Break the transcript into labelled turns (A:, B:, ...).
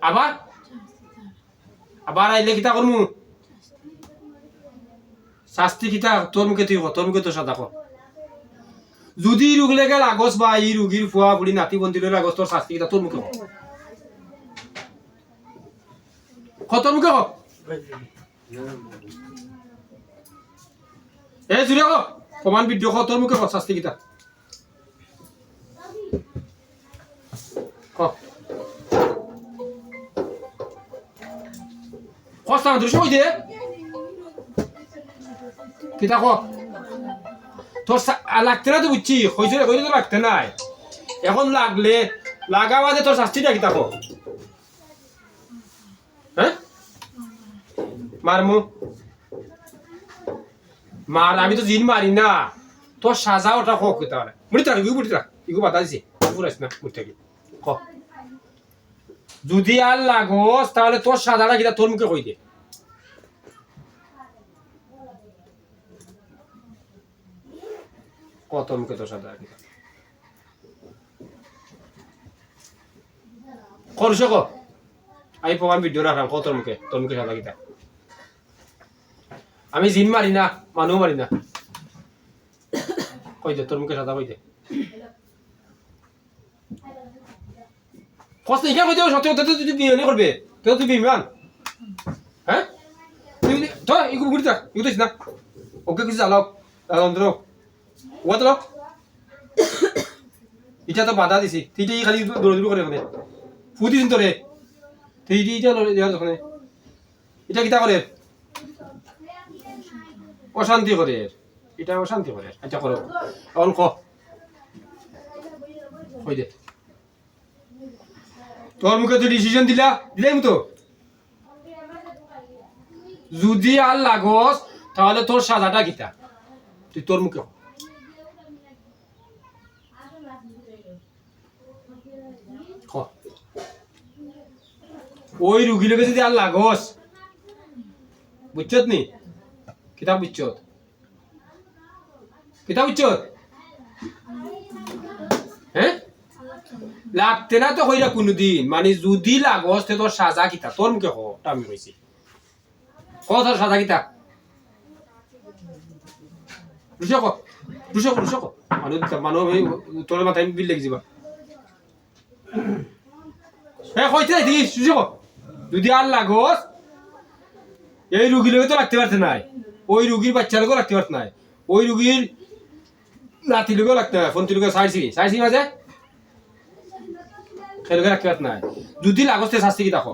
A: আবার আবার আইলে কিতা করমু শাস্তি কিতা তোর মুখে তুই তোর মুখে তো সাদা কর যদি রোগ লেগে লাগস বা এই রোগীর ফুয়া বুড়ি নাতি বন্দি লইলে লাগস তোর শাস্তি কিতা তোর মুখে তোর মুখে এ জুড়ে প্রমাণ ভিডিও তোর মুখে শাস্তি কিতা কষ্ট না দৃশ্য হইতে কিতা কো তোর লাগতে না তো বুঝছি হয়েছে হইতে তো লাগতে নাই এখন লাগলে লাগা বাদে তোর শাস্তিটা কিতা কো হ্যাঁ মারমু মার আমি তো জিন মারি না তোর সাজা ওটা কো কিতা মুড়ি থাক ইগু বাতা দিছি পুরাইছ না মুড়ি থাকি ক যদি আর লাগোস তাহলে তোর সাজাটা কিতা তোর মুখে কই দে কত মুখে তোর সাজা কিতা করছ ক আমি প্রমাণ ভিডিও রাখলাম কত তোর মুখে সাজা কিতা আমি জিন মারি না মানুষ মারি না কই দে তোর মুখে সাজা কই দে কষ্ট ইকা কই দে সত্যি কথা তুই বিয়ে করবে তুই বিমান হ্যাঁ তুই তো ইগু বুড়ি থাক ইগু দিস না ওকে কিছু জ্বালাও অন্তর ও তো এটা তো বাধা দিছি তুই খালি দৌড়দৌড়ি করে ওখানে ফুদিস তোরে তুই এটা ওখানে এটা কিতা করে অশান্তি করে এটা অশান্তি করে আচ্ছা করো এখন কই দে তোর মুখে তো ডিসিশন দিলাম তো যদি আর লাগস তাহলে তোর সাজাটা কিতা তুই তোর মুখে ওই রুগী লোকে যদি আর লাগস বুঝছত নি কিতাব বুঝছত হ্যাঁ লাগতে না তো কইরা কোনদিন মানে যদি লাগস তে তোর সাজা কিতা তোর মুখে আমি কইছি তোর সাজা কিতা রুশক মানুষ তোর মাথায় বিল লেগে যাবা হ্যাঁ কইতে দিস রুশক যদি আর লাগস এই রুগীর লোকে তো লাগতে পারতে নাই ওই রুগীর বাচ্চা লোকও লাগতে পারতে নাই ওই রুগীর নাতি লোকেও লাগতে হয় ফোনটি লোকেও সাইসি মাঝে সে লোকে রাখতে পারতে নাই যদি লাগস তে শাস্তি কি দেখো